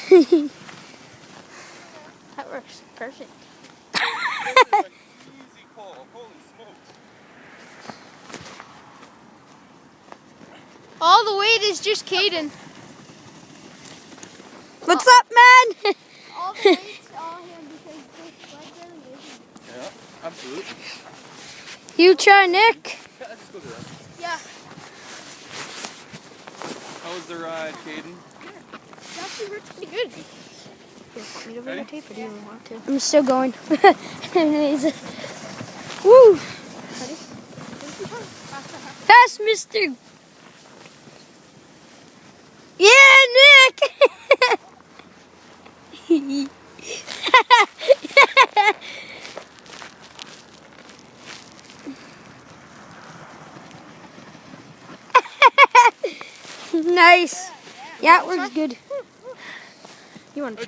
That works perfect. This is an easy call. Holy smokes. All the weight is just Caden. What's up, man? All the weight's all him because this sled really isn't. Yeah, absolutely. You try, Nick. Yeah, let's just go do that. Yeah. How was the ride, Caden? It actually works pretty good. You want me to Ready? videotape or do you want to? I'm still going. Woo! Ready? Fast, mister. Yeah, Nick! Nice. Yeah, it works good. You want to